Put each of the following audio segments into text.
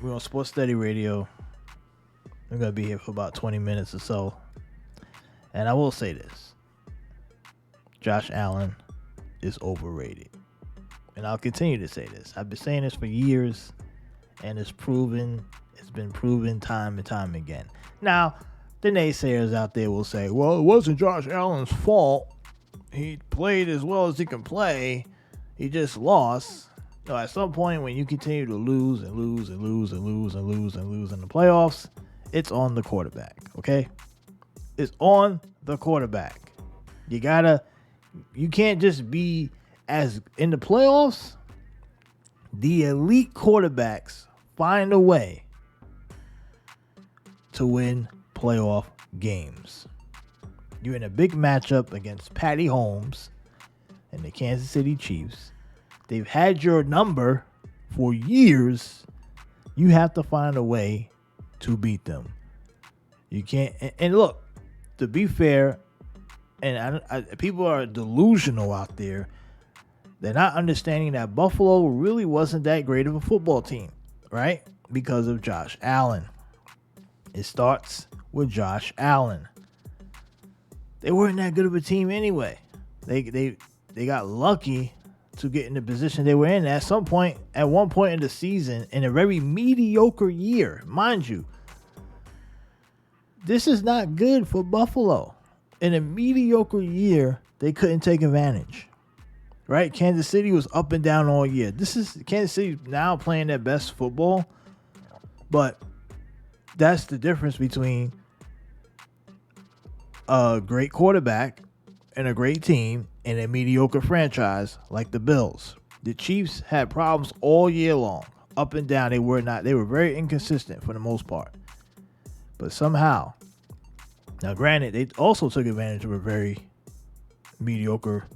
We're on Sports Steady Radio. We're going to be here for about 20 minutes or so. And I will say this. Josh Allen is overrated. And I'll continue to say this. I've been saying this for years, and it's been proven time and time again. Now, the naysayers out there will say, well, it wasn't Josh Allen's fault. He played as well as he can play. He just lost. So at some point, when you continue to lose and lose and lose and lose and lose and lose in the playoffs, it's on the quarterback, okay? It's on the quarterback. You can't just be as in the playoffs. The elite quarterbacks find a way to win playoff games. You're in a big matchup against Patty Mahomes and the Kansas City Chiefs. They've had your number for years. You have to find a way to beat them. You can't. And look, to be fair, and people are delusional out there. They're not understanding that Buffalo really wasn't that great of a football team, right? Because of Josh Allen. It starts with Josh Allen. They weren't that good of a team anyway. They got lucky to get in the position they were in at one point in the season, in a very mediocre year. Mind you, this is not good for Buffalo. In a mediocre year, they couldn't take advantage. Right? Kansas City was up and down all year. Kansas City now playing their best football, but that's the difference between a great quarterback and a great team and a mediocre franchise like the Bills. The Chiefs had problems all year long, up and down. They were very inconsistent for the most part. But somehow, now granted, they also took advantage of a very mediocre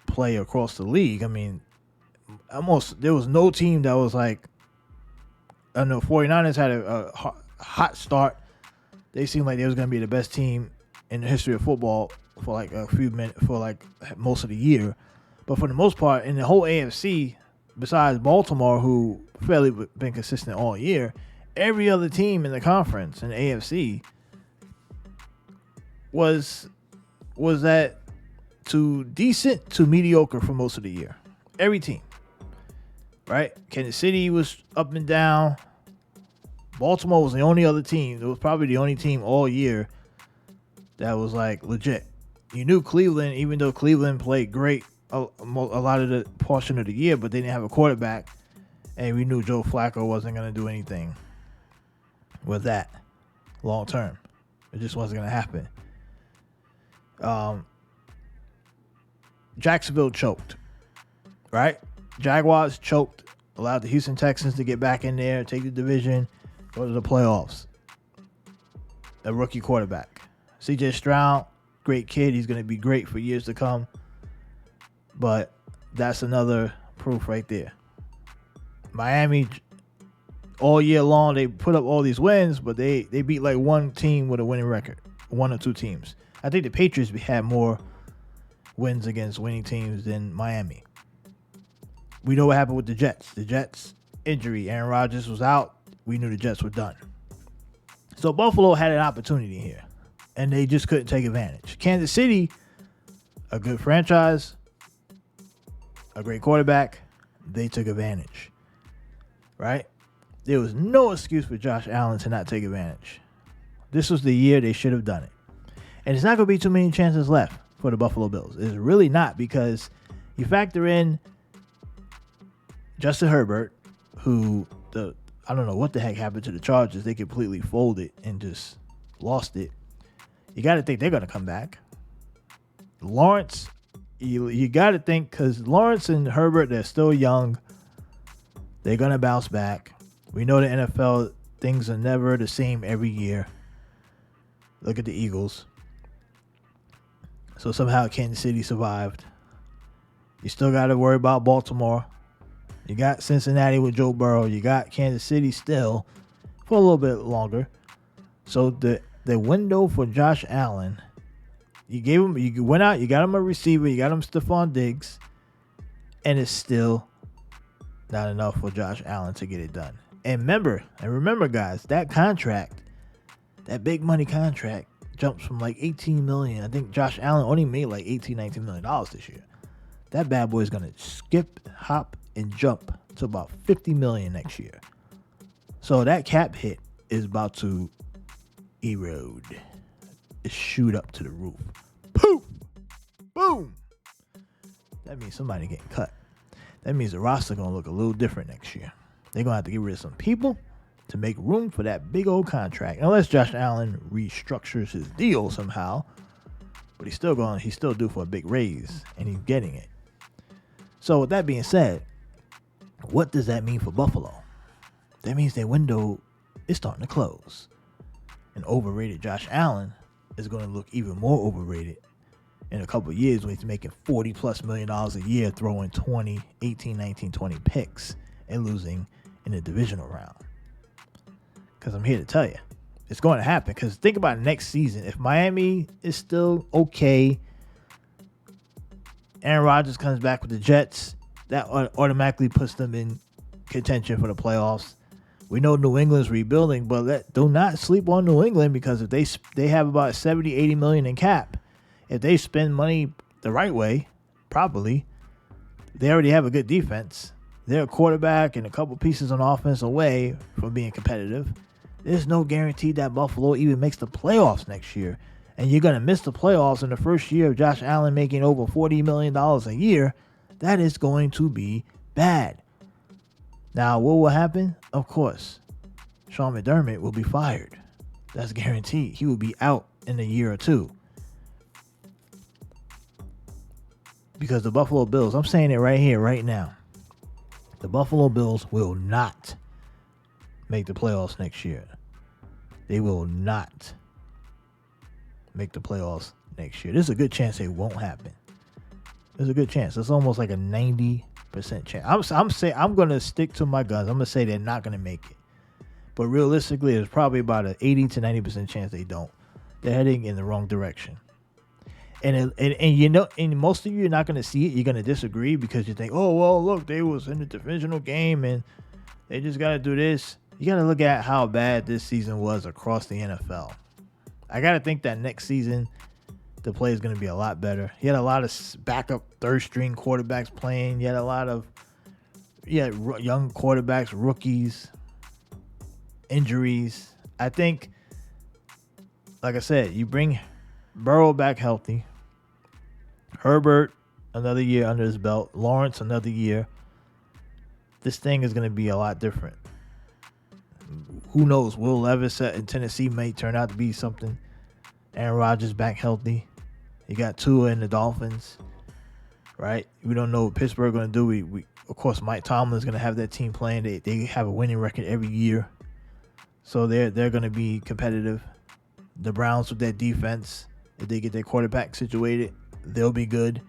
play across the league. I mean, there was no team that was like, I know 49ers had a hot start. They seemed like they was going to be the best team in the history of football for like a few minutes, for like most of the year. But for the most part, in the whole AFC, besides Baltimore, who fairly been consistent all year, every other team in the conference in the AFC was that to decent to mediocre for most of the year. Every team. Right? Kansas City was up and down. Baltimore was the only other team. It was probably the only team all year that was like legit. You knew Cleveland, even though Cleveland played great a lot of the portion of the year, but they didn't have a quarterback. And we knew Joe Flacco wasn't going to do anything with that long term. It just wasn't going to happen. Jacksonville choked, right? Jaguars choked, allowed the Houston Texans to get back in there, take the division, go to the playoffs. A rookie quarterback. CJ Stroud, great kid. He's going to be great for years to come. But that's another proof right there. Miami, all year long, they put up all these wins, but they beat like one team with a winning record. One or two teams. I think the Patriots had more wins against winning teams than Miami. We know what happened with the Jets. The Jets, injury. Aaron Rodgers was out. We knew the Jets were done. So Buffalo had an opportunity here, and they just couldn't take advantage. Kansas City, a good franchise, a great quarterback, they took advantage. Right? There was no excuse for Josh Allen to not take advantage. This was the year they should have done it. And it's not going to be too many chances left for the Buffalo Bills. It's really not, because you factor in Justin Herbert, who I don't know what the heck happened to the Chargers. They completely folded and just lost it. You got to think they're going to come back. Lawrence, you got to think, because Lawrence and Herbert, they're still young. They're going to bounce back. We know the NFL, things are never the same every year. Look at the Eagles. So somehow Kansas City survived. You still got to worry about Baltimore. You got Cincinnati with Joe Burrow. You got Kansas City still for a little bit longer. So the window for Josh Allen, you went out, you got him a receiver, you got him Stefon Diggs, and it's still Not enough for Josh Allen to get it done. And remember, guys, that contract, that big money contract, jumps from like 18 million. I think Josh Allen only made like 18, 19 million dollars this year. That bad boy is gonna skip, hop, and jump to about 50 million next year. So that cap hit is about to erode. It shoot up to the roof. Poof! Boom! That means somebody getting cut. That means the roster gonna look a little different next year. They're gonna have to get rid of some people to make room for that big old contract. Unless Josh Allen restructures his deal somehow. But he's still due for a big raise, and he's getting it. So with that being said, what does that mean for Buffalo? That means their window is starting to close. And overrated Josh Allen is going to look even more overrated in a couple of years when he's making $40+ million a year, throwing 20, 18, 19, 20 picks and losing in the divisional round. Because I'm here to tell you, it's going to happen. Because think about next season. If Miami is still okay, Aaron Rodgers comes back with the Jets, that automatically puts them in contention for the playoffs. We know New England's rebuilding, but do not sleep on New England, because if they have about 70, 80 million in cap, if they spend money the right way, properly, they already have a good defense. They're a quarterback and a couple pieces on offense away from being competitive. There's no guarantee that Buffalo even makes the playoffs next year. And you're going to miss the playoffs in the first year of Josh Allen making over $40 million a year. That is going to be bad. Now, what will happen? Of course, Sean McDermott will be fired. That's guaranteed. He will be out in a year or two. Because the Buffalo Bills, I'm saying it right here, right now, the Buffalo Bills will not make the playoffs next year. They will not make the playoffs next year. There's a good chance it won't happen. There's a good chance. It's almost like a 90% chance. I'm going to stick to my guns. I'm going to say they're not going to make it. But realistically, there's probably about an 80 to 90% chance they don't. They're heading in the wrong direction. And you know, and most of you are not going to see it. You're going to disagree because you think, oh, well, look, they was in the divisional game and they just got to do this. You got to look at how bad this season was across the NFL. I got to think that next season, the play is going to be a lot better. You had a lot of backup third-string quarterbacks playing. You had a lot of young quarterbacks, rookies, injuries. I think, like I said, you bring Burrow back healthy. Herbert, another year under his belt. Lawrence, another year. This thing is going to be a lot different. Who knows? Will Levis in Tennessee may turn out to be something. Aaron Rodgers back healthy. You got Tua and the Dolphins, right? We don't know what Pittsburgh going to do. We of course, Mike Tomlin is going to have that team playing. They have a winning record every year, so they're going to be competitive. The Browns with their defense, if they get their quarterback situated, they'll be good.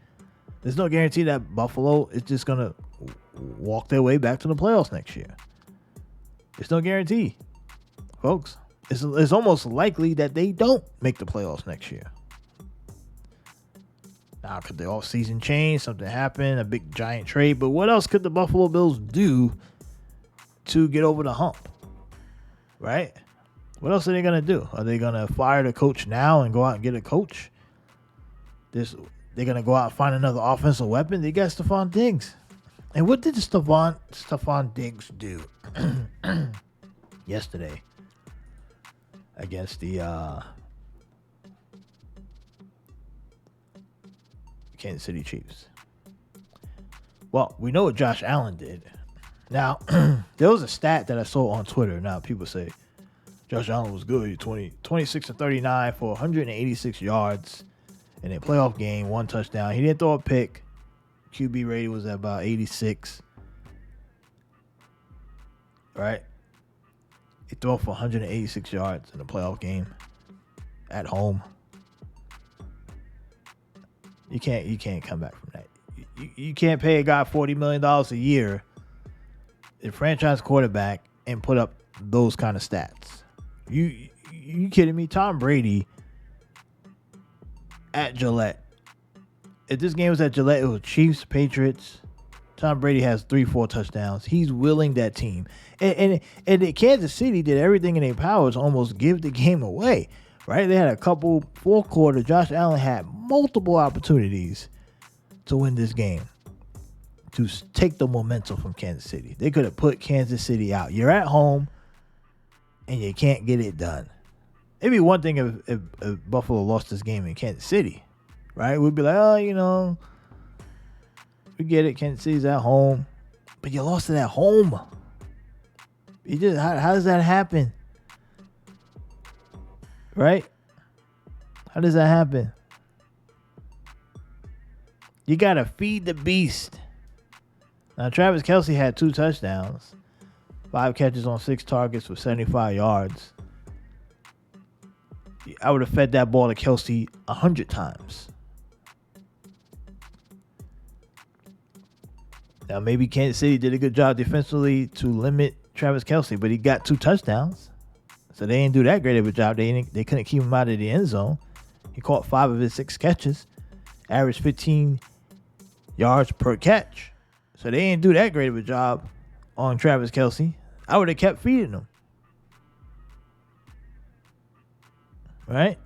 There's no guarantee that Buffalo is just going to walk their way back to the playoffs next year. There's no guarantee, folks. It's almost likely that they don't make the playoffs next year. Now, could the offseason change? Something happen? A big giant trade? But what else could the Buffalo Bills do to get over the hump? Right? What else are they going to do? Are they going to fire the coach now and go out and get a coach? They're going to go out and find another offensive weapon? They got Stefon Diggs. And what did Stefon Diggs do yesterday against the Kansas City Chiefs? Well, we know what Josh Allen did. Now, there was a stat that I saw on Twitter. Now, people say Josh Allen was good. 26 to 39 for 186 yards in a playoff game, 1 touchdown. He didn't throw a pick. QB rating was at about 86. Right? He threw for 186 yards in a playoff game at home. You can't come back from that. You can't pay a guy $40 million a year, a franchise quarterback, and put up those kind of stats. You kidding me? Tom Brady at Gillette. If this game was at Gillette, it was Chiefs, Patriots, Tom Brady has 3-4 touchdowns. He's willing that team. And Kansas City did everything in their power to almost give the game away, right? They had a couple, fourth quarter, Josh Allen had multiple opportunities to win this game, to take the momentum from Kansas City. They could have put Kansas City out. You're at home, and you can't get it done. It'd be one thing if Buffalo lost this game in Kansas City, right? We'd be like, oh, we get it. Kansas City's at home. But you lost it at home. How does that happen? Right? How does that happen? You got to feed the beast. Now, Travis Kelce had 2 touchdowns, 5 catches on 6 targets for 75 yards. I would have fed that ball to Kelce 100 times. Now, maybe Kansas City did a good job defensively to limit Travis Kelce, but he got 2 touchdowns. So they didn't do that great of a job. They couldn't keep him out of the end zone. He caught 5 of his 6 catches, averaged 15 yards per catch. So they didn't do that great of a job on Travis Kelce. I would have kept feeding him. Right?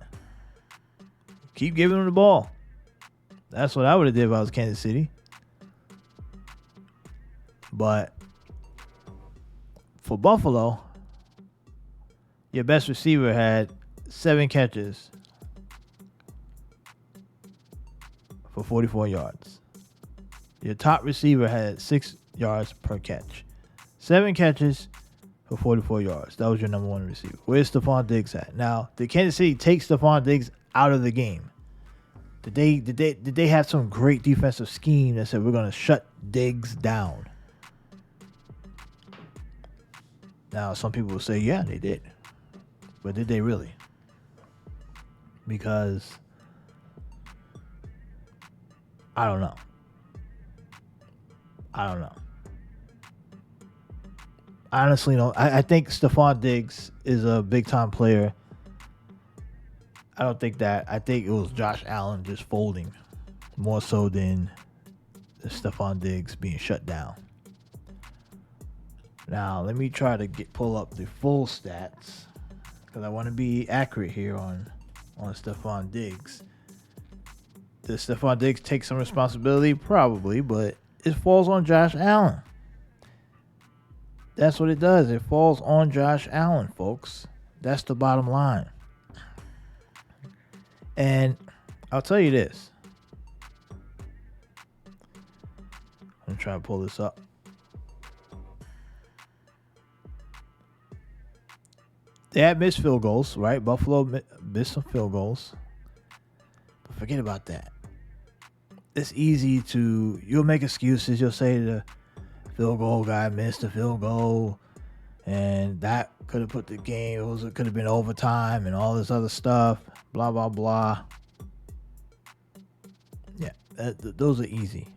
Keep giving him the ball. That's what I would have did if I was Kansas City. But for Buffalo, your best receiver had 7 catches for 44 yards. Your top receiver had 6 yards per catch. 7 catches for 44 yards. That was your number 1 receiver. Where's Stefon Diggs at? Now, did Kansas City take Stefon Diggs out of the game? Did they have some great defensive scheme that said we're going to shut Diggs down? Now, some people will say, yeah, they did. But did they really? Because I don't know. I honestly don't. I think Stefon Diggs is a big-time player. I don't think that. I think it was Josh Allen just folding more so than Stefon Diggs being shut down. Now, let me try to pull up the full stats because I want to be accurate here on Stefon Diggs. Does Stefon Diggs take some responsibility? Probably, but it falls on Josh Allen. That's what it does. It falls on Josh Allen, folks. That's the bottom line. And I'll tell you this. I'm trying to pull this up. They had missed field goals, right? Buffalo missed some field goals. But forget about that. It's easy you'll make excuses. You'll say the field goal guy missed a field goal and that could have put the game, it could have been overtime and all this other stuff, blah, blah, blah. Yeah, those are easy.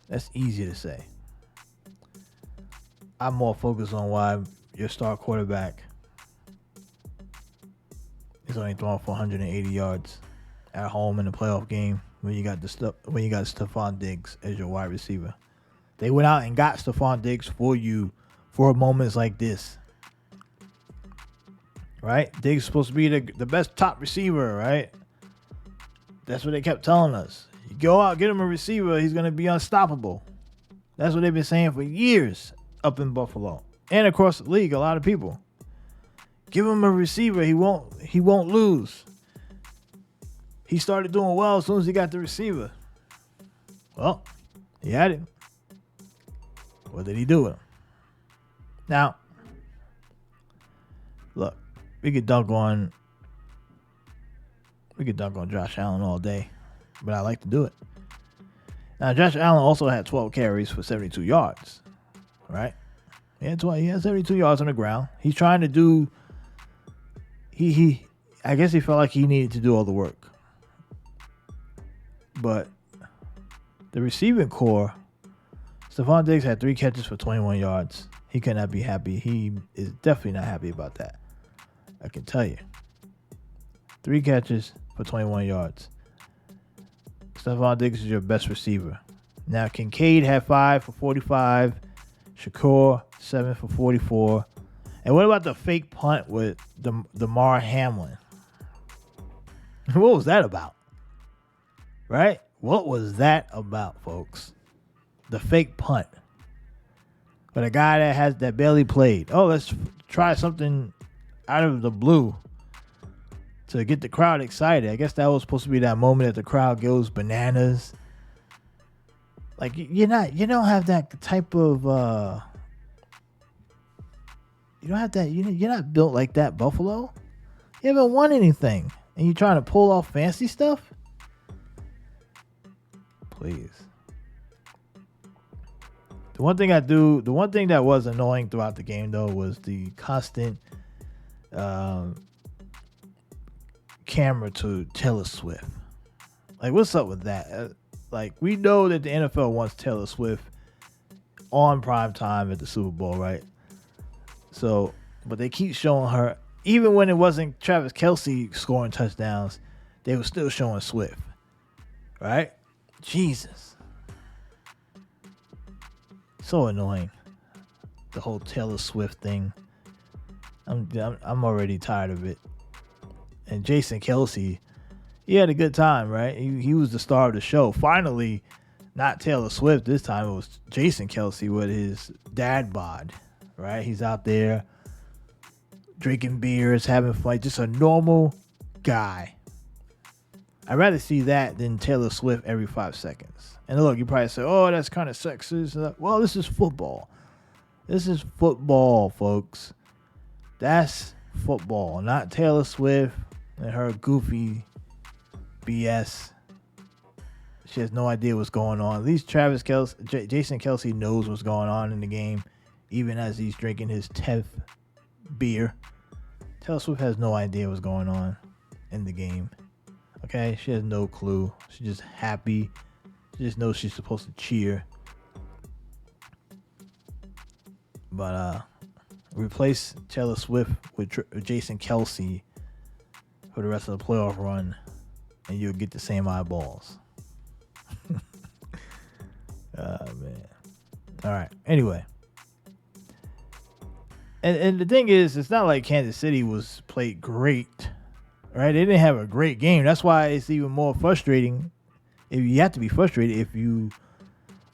That's easy to say. I'm more focused on why your star quarterback is only throwing for 180 yards at home in a playoff game when you got Stefon Diggs as your wide receiver. They went out and got Stefon Diggs for you for moments like this. Right? Diggs is supposed to be the best top receiver, right? That's what they kept telling us. You go out, get him a receiver, he's going to be unstoppable. That's what they've been saying for years up in Buffalo. And across the league, a lot of people. Give him a receiver, he won't lose. He started doing well as soon as he got the receiver. Well, he had him. What did he do with him? Now, look, we could dunk on Josh Allen all day, but I like to do it. Now, Josh Allen also had 12 carries for 72 yards, right? He had 72 yards on the ground. He's trying to do. I guess he felt like he needed to do all the work, but the receiving core. Stefon Diggs had 3 catches for 21 yards. He could not be happy. He is definitely not happy about that. I can tell you. 3 catches for 21 yards. Stefon Diggs is your best receiver. Now, Kincaid had 5 for 45. Shakur, 7 for 44. And what about the fake punt with Damar Hamlin? What was that about? Right? What was that about, folks? The fake punt. But a guy that barely played. Oh, let's try something out of the blue to get the crowd excited. I guess that was supposed to be that moment that the crowd goes bananas. Like you don't have that type of you don't have that. You're not built like that, Buffalo. You haven't won anything, and you're trying to pull off fancy stuff. Please. The one thing that was annoying throughout the game though was the constant camera to Taylor Swift. Like, what's up with that? Like, we know that the NFL wants Taylor Swift on prime time at the Super Bowl, right? So, but they keep showing her, even when it wasn't Travis Kelce scoring touchdowns, they were still showing Swift, right? Jesus. So annoying. The whole Taylor Swift thing. I'm already tired of it. And Jason Kelce, he had a good time, right? He was the star of the show. Finally, not Taylor Swift this time. It was Jason Kelce with his dad bod, right? He's out there drinking beers, having fun, just a normal guy. I'd rather see that than Taylor Swift every 5 seconds. And look, you probably say, oh, that's kind of sexist. Well, this is football. This is football, folks. That's football, not Taylor Swift and her goofy BS. She has no idea what's going on. At least Jason Kelce knows what's going on in the game, even as he's drinking his 10th beer. Taylor Swift has no idea what's going on in the game. Okay, she has no clue. She's just happy. She just knows she's supposed to cheer. But replace Taylor Swift with Jason Kelce for the rest of the playoff run, and you'll get the same eyeballs. Oh, man. All right. Anyway. And the thing is, it's not like Kansas City was played great, right? They didn't have a great game. That's why it's even more frustrating. If you have to be frustrated if you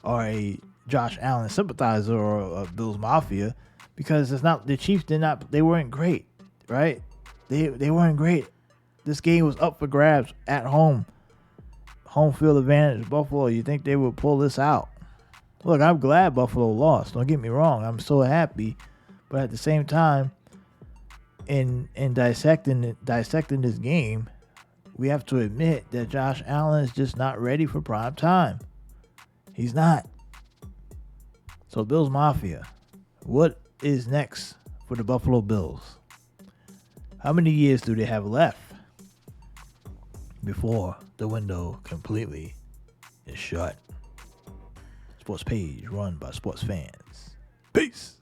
are a Josh Allen sympathizer or a Bills Mafia, because it's not the Chiefs they weren't great, right? They weren't great. This game was up for grabs at home. Home field advantage, Buffalo. You think they would pull this out? Look, I'm glad Buffalo lost. Don't get me wrong. I'm so happy. But at the same time, in dissecting this game, we have to admit that Josh Allen is just not ready for prime time. He's not. So Bills Mafia, what is next for the Buffalo Bills? How many years do they have left before the window completely is shut? Sports page run by sports fans. Peace.